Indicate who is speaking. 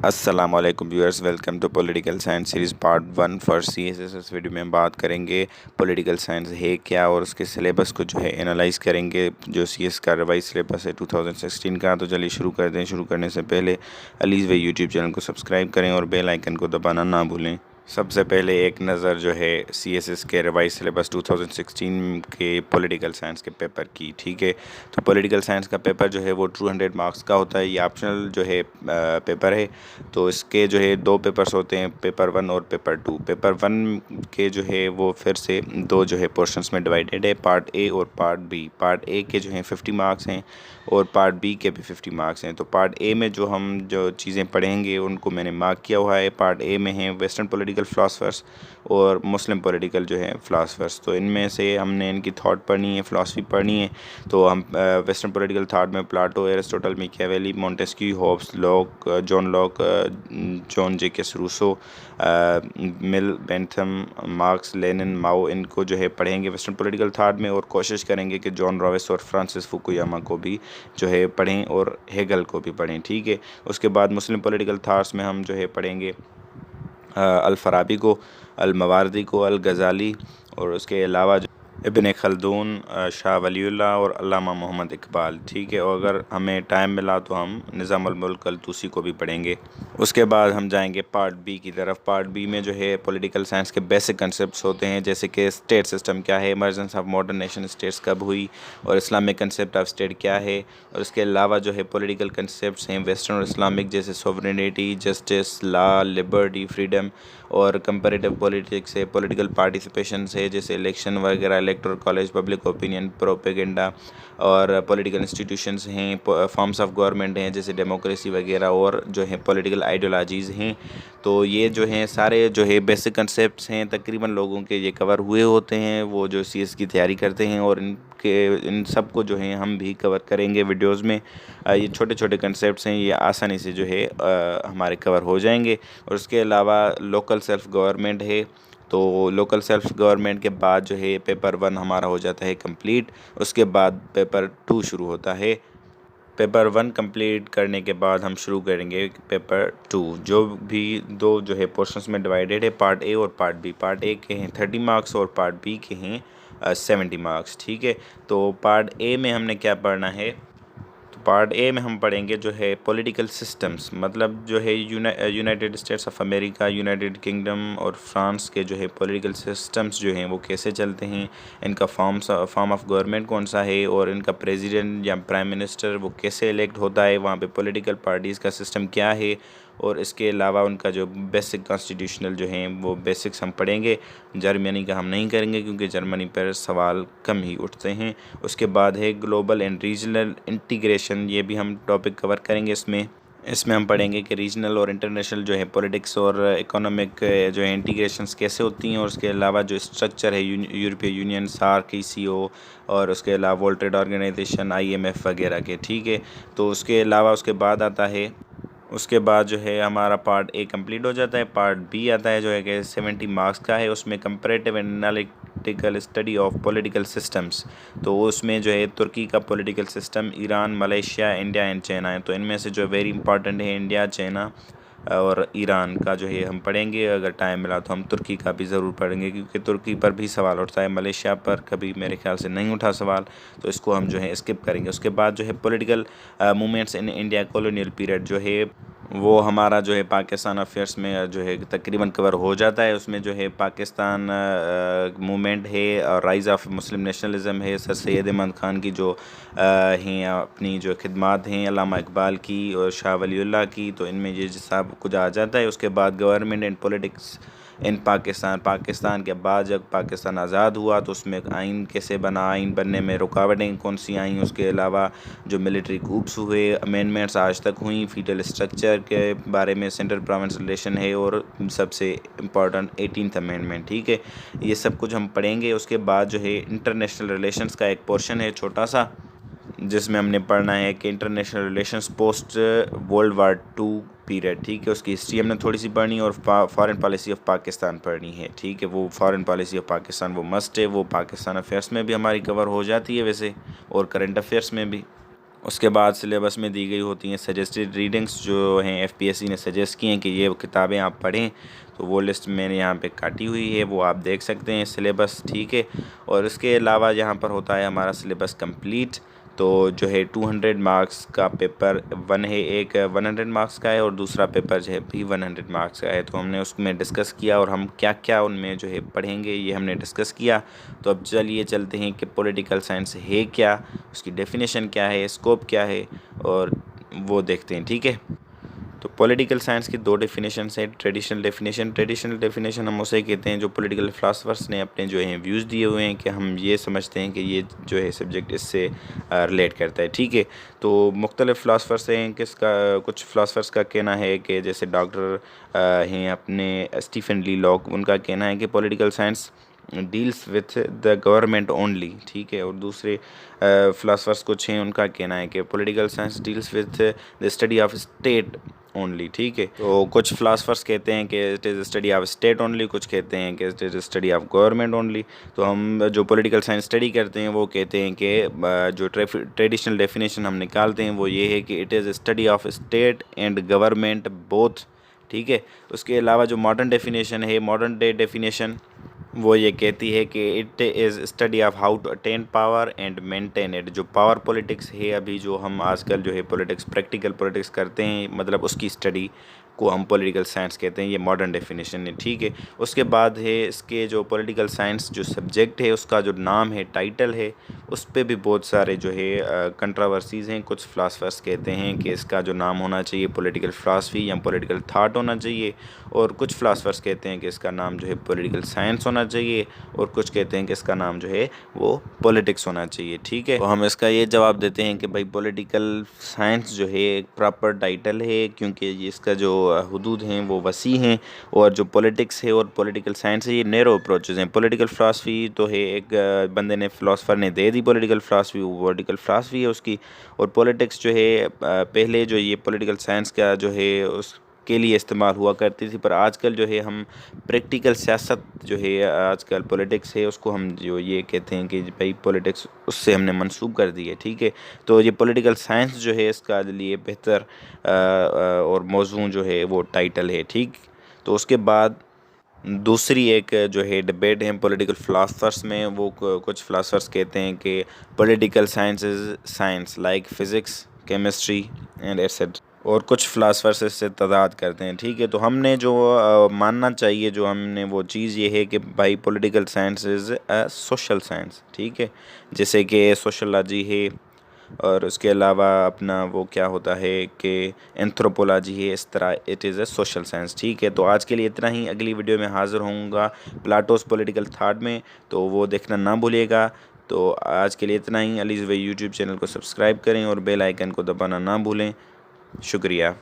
Speaker 1: अस्सलाम वालेकुम viewers, welcome to political science series part 1 for CSS. इस वीडियो में हम बात करेंगे पॉलिटिकल साइंस है क्या और उसके सिलेबस को जो है एनालाइज करेंगे, जो सीएस का रिवाइज सिलेबस है 2016 का। तो चलिए शुरू कर दें। शुरू करने से पहले अलीज़ वे यूट्यूब चैनल को सब्सक्राइब करें और बेल आइकन को दबाना ना भूलें। सबसे पहले एक नज़र जो है सीएसएस के रिवाइज सिलेबस 2016 के पॉलिटिकल साइंस के पेपर की। ठीक है, तो पॉलिटिकल साइंस का पेपर जो है वो 200 मार्क्स का होता है। ये ऑप्शनल जो है पेपर है। तो इसके जो है दो पेपर्स होते हैं, पेपर 1 और पेपर 2। पेपर 1 के जो है वो फिर से दो जो है पोर्शंस में डिवाइडेड है, पार्ट ए और पार्ट बी। पार्ट ए के जो हैं 50 मार्क्स हैं और पार्ट बी के भी 50 मार्क्स हैं। तो पार्ट ए में जो हम जो चीज़ें पढ़ेंगे उनको मैंने मार्क किया हुआ है। पार्ट ए में है वेस्टर्न पॉलिटिकल फ़िलासफ़र्स और मुस्लिम पॉलिटिकल जो है फ़िलासफ़र्स। तो इनमें से हमने इनकी थॉट पढ़नी है, फ़िलासफ़ी पढ़नी है। तो हम वेस्टर्न पॉलिटिकल थॉट में Plato, Aristotle, Machiavelli, Montesquieu, Hobbes, Locke, John Locke, John Jacques Rousseau, Mill, Bentham, Marx, Lenin, Mao, इनको जो है पढ़ेंगे वेस्टर्न पॉलिटिकल थॉट में। और कोशिश करेंगे कि जॉन रॉविस और फ्रांसिस फुकुयामा को भी जो है पढ़ें और हेगल को भी पढ़ें। ठीक है, उसके बाद मुस्लिम पॉलिटिकल थॉट्स में हम जो है पढ़ेंगे अल फराबी को, अल मवारदी को, अल गज़ाली और उसके अलावा इब्न खल्दून, शाह वलीउल्लाह और अल्लामा मोहम्मद इकबाल। ठीक है, और अगर हमें टाइम मिला तो हम निज़ाम अल मुल्क अल तूसी को भी पढ़ेंगे। उसके बाद हम जाएंगे पार्ट बी की तरफ। पार्ट बी में जो है पॉलिटिकल साइंस के बेसिक कंसेप्ट्स होते हैं, जैसे कि स्टेट सिस्टम क्या है, emergence of modern nation states कब हुई और इस्लामिक कंसेप्ट ऑफ स्टेट क्या है। और इसके अलावा जो है पॉलिटिकल कंसेप्ट्स हैं वेस्टर्न और इस्लामिक, जैसे sovereignty, justice, law, liberty, freedom. और कंपैरेटिव पॉलिटिक्स है, पॉलिटिकल पार्टिसिपेशन है, जैसे इलेक्शन वगैरह, electoral college, public opinion, propaganda. और पॉलिटिकल इंस्टीट्यूशंस हैं, फॉर्म्स ऑफ गवर्नमेंट हैं जैसे डेमोक्रेसी वगैरह, और जो है पॉलिटिकल आइडियोलॉजीज़ हैं। तो ये जो हैं सारे जो है बेसिक कंसेप्ट्स हैं, तकरीबन लोगों के ये कवर हुए होते हैं वो जो सीएस की तैयारी करते हैं। और इन सब को जो है हम भी कवर करेंगे वीडियोज़ में। ये छोटे छोटे कंसेप्ट्स हैं, ये आसानी से जो है हमारे कवर हो जाएंगे। और उसके अलावा लोकल सेल्फ गवर्नमेंट है। तो लोकल सेल्फ गवर्नमेंट के बाद जो है पेपर 1 हमारा हो जाता है कंप्लीट। उसके बाद पेपर 2 शुरू होता है। पेपर 1 कंप्लीट करने के बाद हम शुरू करेंगे पेपर 2, जो भी दो जो है पोर्शंस में डिवाइडेड है, पार्ट ए और पार्ट बी। पार्ट ए के हैं 30 मार्क्स और पार्ट बी के हैं 70 मार्क्स। ठीक है, तो पार्ट ए में हमने क्या पढ़ना है, तो पार्ट ए में हम पढ़ेंगे जो है पॉलिटिकल सिस्टम्स, मतलब जो है United states of America, United kingdom और फ्रांस के जो है पॉलिटिकल सिस्टम्स जो हैं वो कैसे चलते हैं, इनका फॉर्म ऑफ गवर्नमेंट कौन सा है और इनका प्रेसिडेंट या प्राइम मिनिस्टर वो कैसे इलेक्ट होता है, वहाँ पे पॉलिटिकल पार्टीज़ का सिस्टम क्या है। और इसके अलावा उनका जो बेसिक कॉन्स्टिट्यूशनल जो हैं वो बेसिक्स हम पढ़ेंगे। जर्मनी का हम नहीं करेंगे क्योंकि जर्मनी पर सवाल कम ही उठते हैं। उसके बाद है ग्लोबल एंड रीजनल इंटीग्रेशन, ये भी हम टॉपिक कवर करेंगे। इसमें हम पढ़ेंगे कि रीजनल और इंटरनेशनल जो है पॉलिटिक्स और इकोनॉमिक जो है इंटीग्रेशंस कैसे होती हैं। और उसके अलावा जो स्ट्रक्चर है यूरोपीय यूनियन, सार्क, ईसीओ और उसके अलावा वर्ल्ड ट्रेड ऑर्गेनाइजेशन, आईएमएफ वगैरह के। ठीक है, तो उसके अलावा उसके बाद आता है, उसके बाद जो है हमारा पार्ट ए कंप्लीट हो जाता है। पार्ट बी आता है जो है कि 70 मार्क्स का है। उसमें comparative and analytical study of political systems. तो उसमें जो है तुर्की का political system, Iran, Malaysia, India and China है। तो इनमें से जो वेरी इंपॉर्टेंट है इंडिया, चाइना और ईरान का जो है हम पढ़ेंगे। अगर टाइम मिला तो हम तुर्की का भी ज़रूर पढ़ेंगे क्योंकि तुर्की पर भी सवाल उठता है, मलेशिया पर कभी मेरे ख्याल से नहीं उठा सवाल, तो इसको हम जो है स्किप करेंगे। उसके बाद जो है political movements in India colonial period जो है वो हमारा जो है पाकिस्तान अफेयर्स में जो है तकरीबन कवर हो जाता है। उसमें जो है पाकिस्तान मूवमेंट है और राइज़ ऑफ मुस्लिम नेशनलिज्म है, सर सैयद अहमद ख़ान की जो हैं अपनी जो खिदमात हैं, अल्लामा इकबाल की और शाह वलीउल्लाह की, तो इनमें ये सब कुछ आ जाता है। उसके बाद government and politics in Pakistan के बाद जब पाकिस्तान आज़ाद हुआ तो उसमें आइन कैसे बना, आइन बनने में रुकावटें कौन सी आईं। उसके अलावा जो मिलिट्री कूप्स हुए, अमेंडमेंट्स आज तक हुई, फीडरल स्ट्रक्चर के बारे में सेंट्रल प्रोविंस रिलेशन है और सबसे इम्पॉर्टेंट 18th अमेंडमेंट। ठीक है, ये सब कुछ हम पढ़ेंगे। उसके बाद जो है इंटरनेशनल रिलेशंस का एक पोर्शन है छोटा सा, जिसमें हमने पढ़ना है कि international relations post world war 2 period. ठीक है, उसकी हिस्ट्री हमने थोड़ी सी पढ़नी और फॉरेन पॉलिसी ऑफ पाकिस्तान पढ़नी है। ठीक है, वो फॉरेन पॉलिसी ऑफ पाकिस्तान वो मस्ट है, वो पाकिस्तान अफेयर्स में भी हमारी कवर हो जाती है वैसे, और करंट अफेयर्स में भी। उसके बाद सिलेबस में दी गई होती हैं सजेस्टेड रीडिंग्स, जो हैं एफपीएससी ने सजेस्ट की हैं कि ये किताबें आप पढ़ें, तो वो लिस्ट मैंने यहाँ पे काटी हुई है, वो आप देख सकते हैं सिलेबस, ठीक है। और इसके अलावा यहाँ पर होता है हमारा सिलेबस कंप्लीट। तो जो है 200 मार्क्स का पेपर वन है, एक 100 मार्क्स का है और दूसरा पेपर जो है भी 100 मार्क्स का है। तो हमने उसमें डिस्कस किया और हम क्या क्या उनमें जो है पढ़ेंगे ये हमने डिस्कस किया। तो अब चलिए चलते हैं कि पॉलिटिकल साइंस है क्या, उसकी डेफिनेशन क्या है, स्कोप क्या है, और वो देखते हैं, ठीक है। तो पॉलिटिकल साइंस की दो डेफिनेशन है। ट्रेडिशनल डेफिनेशन हम उसे कहते हैं जो पॉलिटिकल फिलासफर्स ने अपने जो हैं व्यूज़ दिए हुए हैं कि हम ये समझते हैं कि ये जो है सब्जेक्ट इससे रिलेट करता है, ठीक है। तो मुख्तलिफ फ़िलासफ़र्स हैं, किसका कुछ फ़िलासफ़र्स का कहना है कि जैसे डॉक्टर हैं अपने स्टीफन ली लॉक, उनका कहना है कि political science deals with the government only, ठीक है। और दूसरे फ़िलासफ़र्स कुछ हैं, उनका कहना है कि political science deals with the study of state only, ठीक है। तो कुछ फ़िलासफ़र्स कहते हैं कि it is study of state only, कुछ कहते हैं कि it is study of government only. तो हम जो पॉलिटिकल साइंस स्टडी करते हैं वो कहते हैं कि जो ट्रेडिशनल डेफिनेशन हम निकालते हैं वो ये है कि it is study of state and government both, ठीक है। उसके अलावा जो मॉडर्न डेफिनेशन है, मॉडर्न डे डेफिनेशन, वो ये कहती है कि it is study of how to attain power and maintain it. जो पावर पॉलिटिक्स है, अभी जो हम आजकल जो है पॉलिटिक्स, प्रैक्टिकल पॉलिटिक्स करते हैं, मतलब उसकी स्टडी को हम पॉलिटिकल साइंस कहते हैं। ये मॉडर्न डेफिनेशन है, ठीक है। उसके बाद है इसके जो पॉलिटिकल साइंस जो सब्जेक्ट है उसका जो नाम है, टाइटल है, उस पर भी बहुत सारे जो है कंट्रोवर्सीज़ हैं। कुछ फ़िलासफ़र्स कहते हैं कि इसका जो नाम होना चाहिए पॉलिटिकल फ़िलासफ़ी या पॉलिटिकल थाट होना चाहिए, और कुछ फ़िलासफ़र्स कहते हैं कि इसका नाम जो है पॉलिटिकल साइंस होना चाहिए, और कुछ कहते हैं कि इसका नाम जो है वो पॉलिटिक्स होना चाहिए, ठीक है। तो हम इसका ये जवाब देते हैं कि भाई पॉलिटिकल साइंस जो है एक प्रॉपर टाइटल है, क्योंकि ये इसका जो हुदूद हैं वो वसी हैं, और जो पॉलिटिक्स है और पॉलिटिकल साइंस है ये नैरो अप्रोचेज़ हैं। पॉलिटिकल फ़िलासफ़ी तो है, एक बंदे ने फ़िलासफ़र ने दे दी पॉलिटिकल फ़िलासफ़ी, वो पॉलिटिकल फ़िलासफ़ी है उसकी। और पॉलिटिक्स जो है पहले जो ये पॉलिटिकल साइंस का जो है उस के लिए इस्तेमाल हुआ करती थी, पर आजकल जो है हम प्रैक्टिकल सियासत जो है आजकल पॉलिटिक्स है उसको हम जो ये कहते हैं कि भाई पॉलिटिक्स उससे हमने मंसूब कर दी है, ठीक है। तो ये पॉलिटिकल साइंस जो है इसका लिए बेहतर और मौजू जो है वो टाइटल है, ठीक। तो उसके बाद दूसरी एक जो है डिबेट है पॉलिटिकल फ़िलासफ़र्स में, वो कुछ फ़िलासफ़र्स कहते हैं कि political science is science like physics, chemistry and etcetera, और कुछ फ़िलासफ़र्स इससे तज़ाद करते हैं, ठीक है। तो हमने जो मानना चाहिए, जो हमने वो चीज़ ये है कि भाई political science is social science, ठीक है। जैसे कि सोशलॉजी है, और उसके अलावा अपना वो क्या होता है कि एंथ्रोपोलॉजी है, इस तरह it is a social science, ठीक है। तो आज के लिए इतना ही, अगली वीडियो में हाज़िर होऊंगा प्लाटोस पॉलिटिकल थाट में, तो वो देखना ना भूलिएगा। तो आज के लिए इतना ही। अलीज़ वे यूट्यूब चैनल को सब्सक्राइब करें और बेल आइकन को दबाना ना भूलें। शुक्रिया।